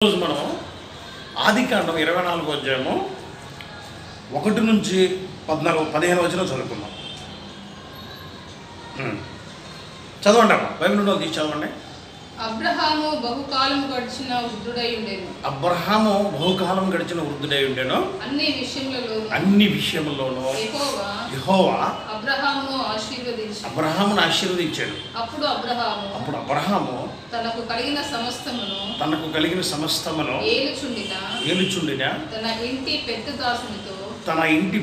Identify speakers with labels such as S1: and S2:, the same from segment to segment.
S1: రోజు మనం ఆదికాండం 24వ అధ్యాయము 1 నుంచి 15 వచనం చదువుకున్నాం. చదవండి అమ్మా, బైబిల్ ఉన్న తీసి చదవండి.
S2: అబ్రహాము బహుకాలం గడిచిన వృద్ధుడై ఉండెను. అన్ని విషయములలోనూ యెహోవా అబ్రహామును ఆశీర్వదించాడు. అప్పుడు అబ్రహాము తనకు కలిగిన సమస్తమును ఏలుచుండిన తన ఇంటి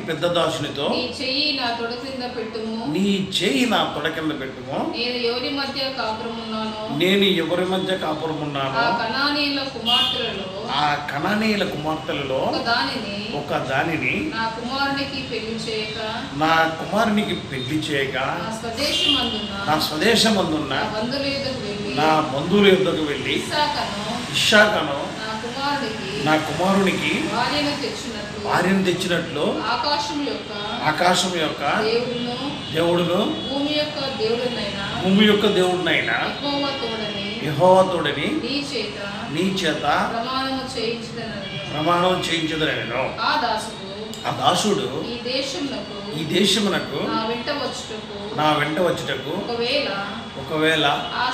S2: పెద్ద దాసునితో నీ చెయ్యి నా తొడ కింద పెట్టుము, నేను ఎవరి మధ్య కాపురమున్నాను ఆ కనానీయుల కుమార్తెలలో ఒక దానిని నా కుమారునికి పెళ్లి చేయక నా స్వదేశమందున్న నా బంధువుల యొద్దకు వెళ్ళి ఇస్సాకును నా కుమారునికి భార్యను తెచ్చినట్లు ఆకాశం యొక్క దేవుడును భూమి యొక్క దేవుడునైనా యెహోవా తోడని నీ చేత ప్రమాణం చేయించదనెను. ఆ దాసుడు ఈ దేశమునకు నా వెంట వచ్చుటకు ఒకవేళ ఆ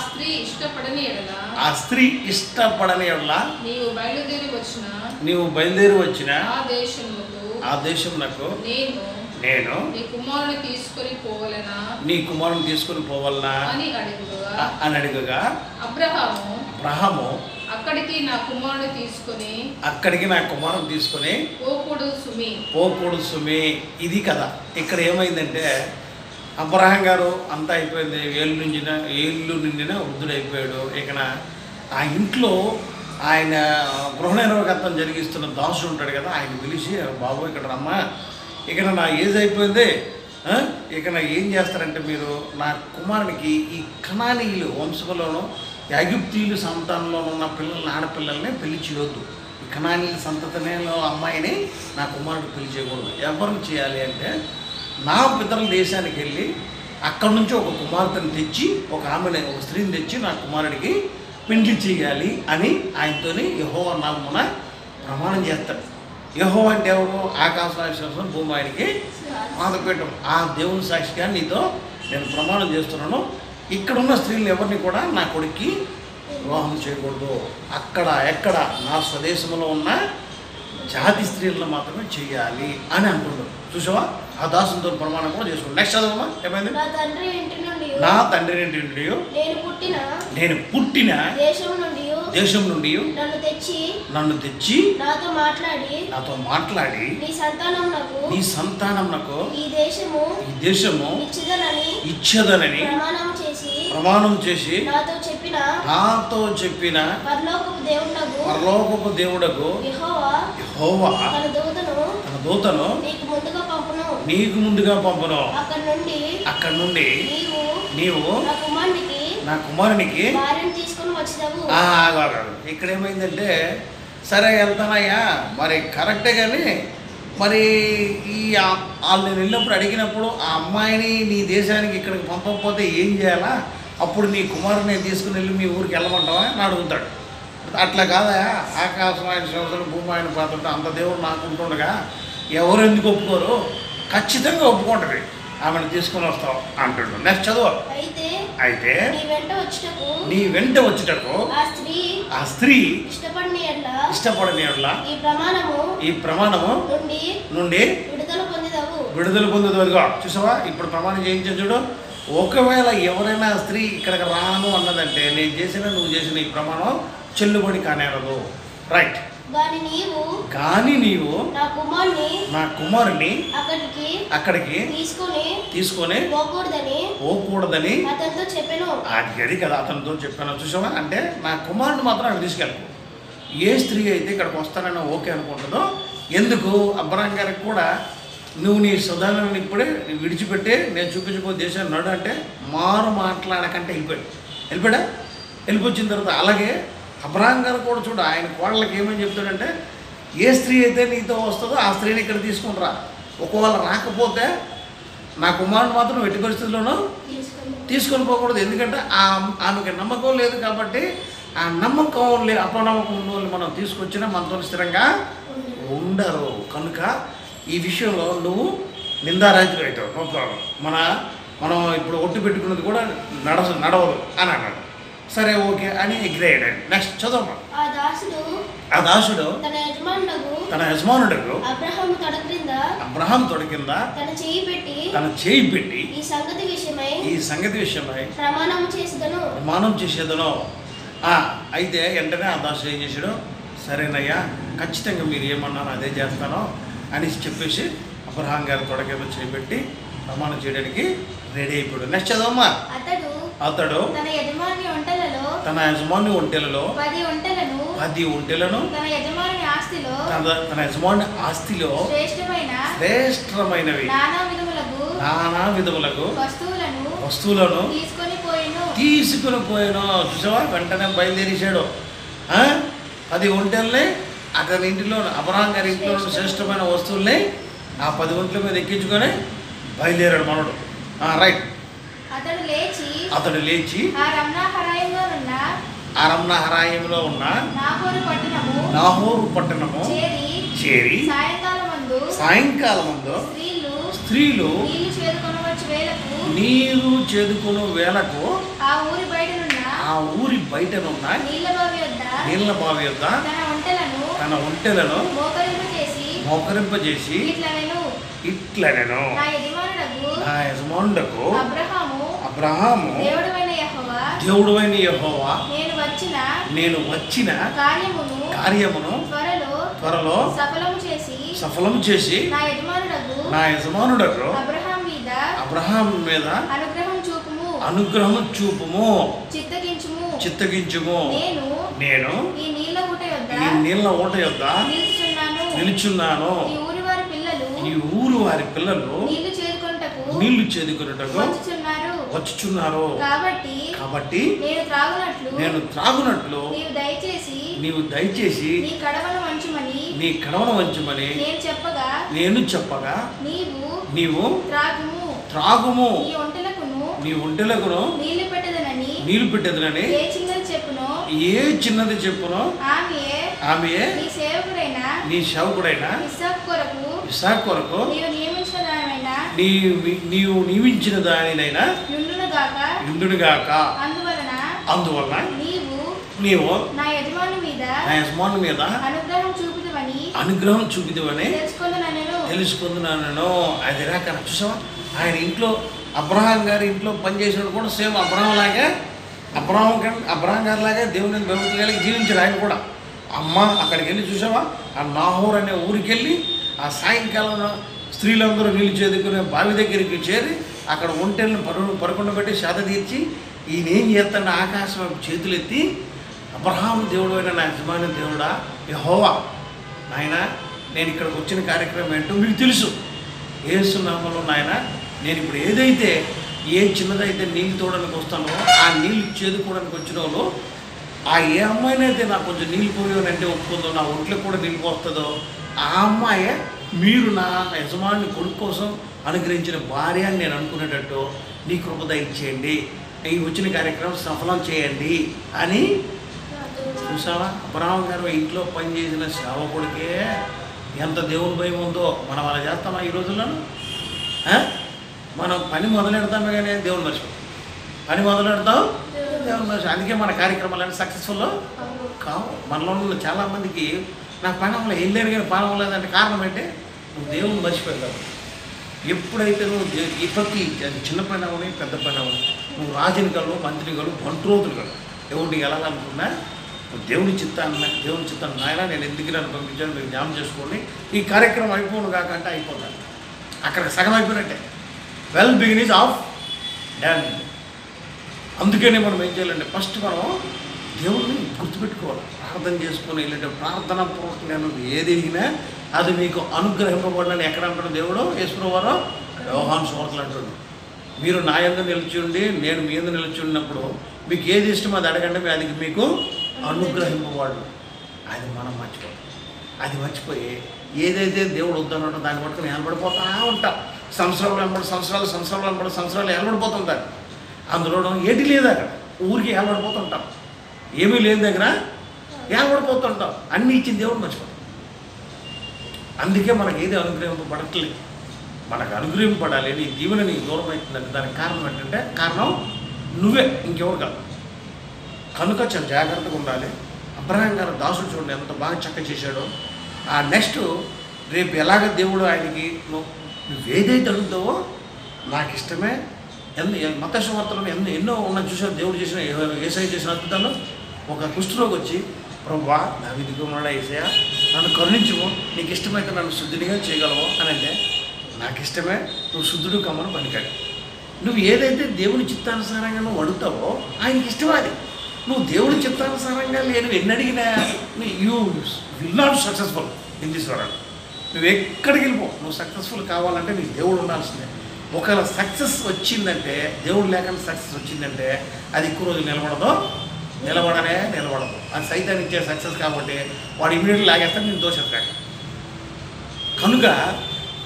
S2: స్త్రీ ఇష్టపడని ఎడల నీవు బయలుదేరి వచ్చిన ఆ దేశమునకు నేను నీ కుమారుని తీసుకొని పోవాలనా అని అడుగగా అబ్రహాము అక్కడికి నా కుమారుని తీసుకొని పోకూడదు సుమి. ఇది కదా ఇక్కడ ఏమైందంటే అబ్రహాం గారు అంతా అయిపోయింది, ఏళ్ళు నిండిన వృద్ధుడైపోయాడు. ఇక ఆ ఇంట్లో ఆయన గృహ నిర్వాహకత్వం జరిగిస్తున్న దాసుడు ఉంటాడు కదా, ఆయన పిలిచి బాబు ఇక్కడ రమ్మా, ఇక్కడ నా ఏజ్ అయిపోయింది, ఇక ఏం చేస్తారంటే మీరు నా కుమారునికి ఈ కనానీయులు వంశంలోనూ యాగిప్తీయులు సంతానంలో ఉన్న ఆడపిల్లల్ని పెళ్లి చేయొద్దు, ఈ కనానీయుల సంతతిలో అమ్మాయిని నా కుమారుడు పెళ్లి చేయకూడదు. ఎవరిని చేయాలి అంటే నా పితరుల దేశానికి వెళ్ళి అక్కడి నుంచి ఒక కుమార్తెను తెచ్చి ఒక స్త్రీని తెచ్చి నా కుమారుడికి పెళ్లి చేయాలి అని ఆయనతోని యెహోవా నామమున ప్రమాణం చేస్తాడు. యెహోవా అంటే ఎవరు? ఆకాశం భూమి ఆయనకి మాదపేయటం. ఆ దేవుని సాక్షిగా నీతో నేను ప్రమాణం చేస్తున్నాను, ఇక్కడున్న స్త్రీలు ఎవరిని కూడా నా కొడుక్కి వివాహం చేయకూడదు, ఎక్కడ నా స్వదేశంలో ఉన్న జాతి స్త్రీలను మాత్రమే చేయాలి అని అంటున్నాడు. చూసావా, ఆ దాసునితో ప్రమాణం కూడా చేసుకోండి. నెక్స్ట్ చదవమ్మా, ఏమైంది? నా తండ్రి ఇంటి నుండి నేను పుట్టిన దేశం నుండి నన్ను తెచ్చి నాతో మాట్లాడి నీ సంతానమునకు ఈ దేశము ఇచ్చేదనని ప్రమాణం చేసి నాతో చెప్పిన పరలోకపు దేవుడకు యెహోవా తన దూతను నీకు ముందుగా పంపును. అక్కడ నుండి నీవు నా కుమారునికి ఇక్కడ ఏమైందంటే సరే వెళ్తానయ్యా, మరి కరెక్టే, కానీ మరి వాళ్ళు నేను వెళ్ళినప్పుడు అడిగినప్పుడు ఆ అమ్మాయిని నీ దేశానికి ఇక్కడికి పంపకపోతే ఏం చేయాలా, అప్పుడు నీ కుమారుని తీసుకుని వెళ్ళి మీ ఊరికి వెళ్ళమంటావా అని అడుగుతాడు. అట్లా కాదా, ఆకాశం ఆయన సంవత్సరం భూమి ఆయన పాత్ర అంత దేవుడు నాకు ఉంటుండగా ఎవరు ఎందుకు ఒప్పుకోరు, ఖచ్చితంగా ఒప్పుకుంటుంది, ఆమెను తీసుకుని వస్తావు అంటాడు. నెక్స్ట్ చదువు. అయితే నీ వెంట వచ్చుటకు ఆ స్త్రీ ఇష్టపడని ఎడల ఈ ప్రమాణము నుండి విడుదల పొందేదిగా. చూసావా, ఇప్పుడు ప్రమాణం చేయించు చూడు. ఒకవేళ ఎవరైనా స్త్రీ ఇక్కడికి రాను అన్నదంటే నువ్వు చేసిన ఈ ప్రమాణం చెల్లుబడి కానేరదు. రైట్. కానీ నీవు నా కుమారుని అక్కడికి తీసుకొని పోకూడదని అది కదా అతనితో చెప్పాను. చూసావా, అంటే నా కుమారుని మాత్రం అక్కడ తీసుకెళ్ళకు. ఏ స్త్రీ అయితే ఇక్కడికి వస్తానని ఓకే అనుకుంటుందో, ఎందుకు అబ్రహాం గారికి కూడా నువ్వు నీ సదానాన్ని ఇప్పుడే విడిచిపెట్టి నేను చూపించబో దేశాన్ని నడు అంటే మాట్లాడకంటే వెళ్ళిపోయిన తర్వాత అలాగే అబ్రహాం గారు కూడా చూడు, ఆయన కోడళ్ళకి ఏమని చెప్తాడంటే ఏ స్త్రీ అయితే నీతో వస్తుందో ఆ స్త్రీని ఇక్కడ తీసుకుంటారా, ఒకవేళ రాకపోతే నా కుమారుడు మాత్రం ఎట్టి పరిస్థితుల్లోనూ తీసుకొని పోకూడదు. ఎందుకంటే ఆమెకి నమ్మకం లేదు కాబట్టి ఆ నమ్మకం అపనమ్మకం ఉన్న వాళ్ళు మనం తీసుకొచ్చినా మనతో స్థిరంగా ఉండరు. కనుక ఈ విషయంలో నువ్వు నిందారాజులు అవుతావు, నో ప్రాబ్లం. మనం ఇప్పుడు ఒట్టు పెట్టుకున్నది కూడా నడవదు అని అన్నాడు. సరే ఓకే అని అగ్రీ అయ్యాడు. నెక్స్ట్ చదవమ్మా. ఆ దాసుడు తన యజమానుడకు అబ్రహాము తొడ కింద తన చేయి పెట్టి ఈ సంగతి విషయమై ప్రమాణం చేసేదను. అయితే వెంటనే ఆ దాసుడు ఏం చేశాడు, సరేనయ్యా ఖచ్చితంగా మీరు ఏమన్నారో అదే చేస్తాను అని చెప్పేసి అబ్రహాం గారి తొడ కింద చేపెట్టి ప్రమాణం చేయడానికి రెడీ అయిపోయాడు. నెక్స్ట్ చదవమ్మా. అతడు తన యజమాని ఒంటెలలో 10 ఒంటెలను తన యజమాని ఆస్తిలో శ్రేష్టమైనవి నానా విధములకు వస్తువులను తీసుకుని పోయాను. చూసావా, వెంటనే బయలుదేరేశాడు. 10 ఒంటెల్ని అతని ఇంటిలో, అబ్రహాం గారి ఇంట్లో శ్రేష్టమైన వస్తువుల్ని ఆ 10 ఒంట్ల మీద ఎక్కించుకొని బయలుదేరాడు మనోడు. రైట్. అతడు లేచి అరమ్నహరాయంలో ఉన్న నాహోరు పట్టణము చేరి సాయంకాలమందు స్త్రీలు నీరు చేదుకుని వేళకు ఆ ఊరి బయటనున్న నీళ్ళ బావి యొద్ద తన ఒంటెలను మోకరింపజేసి ఇట్లనెను, నా యజమానుడకు అబ్రహాము దేవుడైన యెహోవా నేను వచ్చిన కార్యమును త్వరలో సఫలము చేసి నా యజమానుడకు అబ్రహాం మీద అనుగ్రహం చూపుము, చిత్తగించుము. నేను ఈ నీళ్ళ ఊట యొద్ద నిలుచున్నాను. ఈ ఊరు వారి పిల్లలు నీళ్లు చేదుకొనుటకు వచ్చుచున్నారు. కాబట్టి నేను త్రాగునట్లు నీవు దయచేసి నీ కడవను వంచమని నేను చెప్పగా నీవు త్రాగుము, నీ ఒంటెలకును నీళ్లు పెట్టదనని ఏ చిన్నది చెప్పును ఆమె నీ సేవకుడైన ఇస్సాకు కొరకు నీవు నియమించిన దానినైనా యుండునుగాక. అందువలన నీవు నా యజమాను మీద అనుగ్రహం చూపుదవని తెలుసుకుంటున్నాను. అది రాక చూసావా, ఆయన ఇంట్లో అబ్రహాం గారి ఇంట్లో పనిచేసినప్పుడు కూడా సేమ్ అబ్రహాం గారి లాగా దేవుని భక్తి కలిగి జీవించాడు ఆయన కూడా. అమ్మ అక్కడికి వెళ్ళి చూసావా, ఆ నాహోర్ అనే ఊరికి వెళ్ళి ఆ సాయంకాలంలో స్త్రీలందరూ నీళ్ళు చేదుకునే బావి దగ్గరికి చేరి అక్కడ ఒంటెలను పరకుండా పెట్టి శాత తీర్చి ఈయనేం చేస్తాడు, ఆకాశం చేతులు ఎత్తి అబ్రహాం దేవుడు అయిన నా యజమాని దేవుడా యెహోవా, నాయన నేను ఇక్కడికి వచ్చిన కార్యక్రమం ఏంటో మీకు తెలుసు. యేసు నామములో నాయన నేను ఇప్పుడు ఏదైతే ఏ చిన్నదైతే నీళ్ళు తోడడానికి వస్తానో ఆ నీళ్ళు చేదుకోవడానికి వచ్చిన వాళ్ళు ఆ ఏ అమ్మాయినైతే నాకు కొంచెం నీళ్ళు పోయానంటే ఒప్పుకుందో, నా ఒంట్లకు కూడా నీళ్ళు పోస్తుందో ఆ అమ్మాయే మీరు నా యజమాని కొడుకు కోసం అనుగ్రహించిన భార్య అని నేను అనుకునేటట్టు నీ కృప దయచేయండి, ఈ వచ్చిన కార్యక్రమం సఫలం చేయండి అని. చూసావా, అబ్రహాం గారు ఇంట్లో పనిచేసిన సేవకుడికే ఎంత దేవుని భయం ఉందో మనం అలా చేస్తామా ఈ రోజుల్లో? మనం పని మొదలెడతామే కానీ దేవుని మర్చిపోతాం, పని మొదలెడతాం దేవుని మర్చి. అందుకే మన కార్యక్రమాలన్నీ సక్సెస్ఫుల్ కావు. మనలో ఉన్న చాలామందికి నాకు పని అవ్వలేదు, వెళ్ళాను కానీ పని అవ్వలేదంటే కారణం ఏంటి? నువ్వు దేవుని మర్చిపోయావు. ఎప్పుడైతే నువ్వు ప్రతి చిన్న పని అవ్వని పెద్ద పని అవ్వని, నువ్వు రాజుని కలు మంత్రిని కలు బంట్రోతులు కలు దేవుడికి వెళ్ళాలనుకున్నా దేవుని చిత్తాన్ని నాయన నేను ఎందుకు నన్ను పంపించాను మీరు జ్ఞాపకం చేసుకోండి, ఈ కార్యక్రమం అయిపోను కాకంటే అయిపోతాను. అక్కడికి సగం అయిపోయినట్టే. Well beginning of done. అందుకనే మనం ఏం చేయాలంటే ఫస్ట్ మనం దేవుడిని గుర్తుపెట్టుకోవాలి, ప్రార్థన చేసుకొని వెళ్ళే ప్రార్థన పూర్వకంగా ఏది ఎదిగినా అది మీకు అనుగ్రహింపబడినని ఎక్కడ అంటాడు దేవుడు? యేసుప్రభువారు యోహాను సువార్తలో అంటాడు, మీరు నా యందు నిలిచి ఉండి నేను మీ యందు నిలిచి ఉన్నప్పుడు మీకు ఏది ఇష్టమో అది అడగండి అది మీకు అనుగ్రహింపబడు. అది మనం మర్చిపోతాం. అది మర్చిపోయి ఏదైతే దేవుడు వద్దన్నాడో దాన్ని పట్టుకుని నిలబడిపోతా ఉంటాం. సంవత్సరాలు నిలబడిపోతుంటారు. అందులో ఏటి లేదు, అక్కడ ఊరికి నిలబడిపోతుంటాం. ఏమీ లేని దగ్గర ఏమడిపోతుంటాం, అన్నీ ఇచ్చిన దేవుడు మర్చిపోతాం. అందుకే మనకి ఏది అనుగ్రహింపబడట్లేదు. మనకు అనుగ్రహింపబడాలి, నీ దీవెన నీకు దూరం అవుతుందంటే దానికి కారణం ఏంటంటే కారణం నువ్వే, ఇంకెవరు కాదు. కనుక చాలా జాగ్రత్తగా ఉండాలి. అబ్రహాం గారు దాసుడు చూడండి ఎంత బాగా చక్క చేశాడో. ఆ నెక్స్ట్ రేపు ఎలాగ దేవుడు ఆయనకి నువ్వేదైతే అడుగుతావో నాకు ఇష్టమే. మత్తయి సువార్తలో ఎన్నో ఉన్నాయి చూసారు. దేవుడు చేసిన యేసయ్య చేసిన అద్భుతాలు. ఒక కుష్ఠరోగి వచ్చి ప్రభువా నా విధిగా ఉన్నాడా యేసయ్య, నన్ను కరుణించుము, నీకు ఇష్టమైతే నన్ను శుద్ధునిగా చేయగలవు అని అంటే నాకు ఇష్టమే, నువ్వు శుద్ధుడు కమ్మను పలికాడు. నువ్వు ఏదైతే దేవుని చిత్తానుసారంగా నువ్వు అడుగుతావో ఆయనకి ఇష్టం అది. నువ్వు దేవుని చిత్తానుసారంగా నువ్వు ఎన్ని అడిగినా you will not successful in this world. నువ్వు ఎక్కడికి వెళ్ళిపో, నువ్వు సక్సెస్ఫుల్ కావాలంటే నీకు దేవుడు ఉండాల్సిందే. ఒకవేళ సక్సెస్ వచ్చిందంటే, దేవుడు లేకుండా సక్సెస్ వచ్చిందంటే అది ఎక్కువ రోజులు నిలబడదు. అది సైతాన్ని ఇచ్చే సక్సెస్ కాబట్టి వాడు ఇమీడియట్లీ లాగేస్తాడు, నేను దోషెత్తాడు. కనుక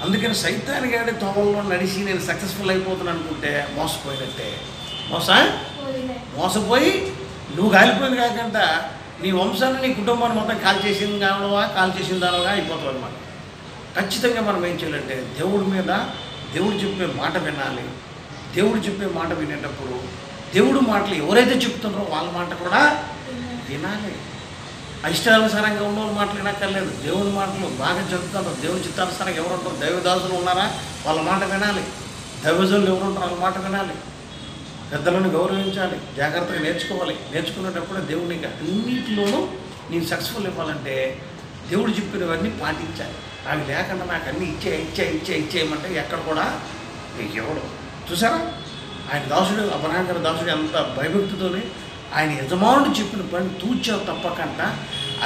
S2: అందుకని సైతాన్ని గాడి తోవల్లో నడిచి నేను సక్సెస్ఫుల్ అయిపోతున్నాను అనుకుంటే మోసపోయినట్టే. మోసపోయి నువ్వు కాలిపోయింది కాకుండా నీ వంశాన్ని నీ కుటుంబాన్ని మొత్తం కాల్ చేసిన దానిగా అయిపోతావు అన్నమాట. ఖచ్చితంగా మనం ఏం చేయాలంటే దేవుడు చెప్పే మాట వినాలి. దేవుడు చెప్పే మాట వినేటప్పుడు దేవుడు మాటలు ఎవరైతే చెప్తున్నారో వాళ్ళ మాట కూడా వినాలి. ఇష్టానుసారంగా ఉన్న వాళ్ళ మాటలు వినక్కర్లేదు. దేవుడి మాటలు బాగా చెప్తున్నారు. దేవుడి చిత్తానుసారంగా ఎవరు ఉంటారు, దైవదాసులు ఉన్నారా వాళ్ళ మాట వినాలి. దైవజనులు ఎవరు ఉంటారు వాళ్ళ మాట వినాలి. పెద్దలను గౌరవించాలి, జాగ్రత్తగా నేర్చుకోవాలి. నేర్చుకునేటప్పుడు దేవుడికి అన్నింటిలోనూ నేను సక్సెస్ఫుల్ ఇవ్వాలంటే దేవుడు చెప్పినవన్నీ పాటించాలి. అవి లేకుండా నాకు అన్నీ ఇచ్చేయమంటే ఎక్కడ కూడా నీకు ఎవడు. చూసారా ఆయన దాసుడు, అబ్రహాం గారి దాసుడు ఎంత భయభక్తితోని ఆయన యజమానుడు చెప్పిన పని తూచా తప్పకుండా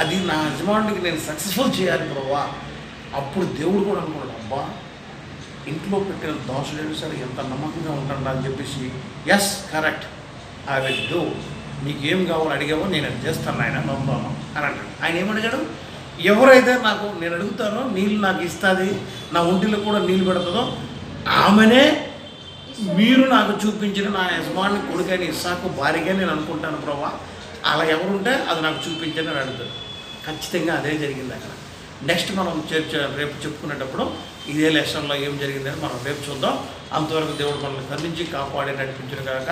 S2: అది నా యజమానుడికి నేను సక్సెస్ఫుల్ చేయాలి ప్రభువా. అప్పుడు దేవుడు కూడా అనుకున్నాడు, అబ్బా ఇంట్లో పెట్టిన దాసుడు సరే ఎంత నమ్మకంగా ఉంటాడు అని చెప్పేసి yes correct I will do, నీకేం కావాలో అడిగావో నేను అది చేస్తాను ఆయన నమ్ముతాను అని అంటాడు. ఆయన ఏమడిగాడు, ఎవరైతే నేను అడుగుతానో నీళ్ళు నాకు ఇస్తుంది, నా ఒంటిలో కూడా నీళ్ళు పెడుతుందో ఆమెనే మీరు నాకు చూపించిన నా యజమాని కొడుకైన ఇస్సాకు భార్యగా నేను అనుకుంటాను ప్రభా, అలా ఎవరుంటే అది నాకు చూపించని అని అడుగుతాడు. ఖచ్చితంగా అదే జరిగింది అక్కడ. నెక్స్ట్ మనం రేపు చెప్పుకునేటప్పుడు ఇదే లెసన్లో ఏం జరిగిందని మనం రేపు చూద్దాం. అంతవరకు దేవుడు మనల్ని కరుణించి కాపాడి నడిపించును కాక.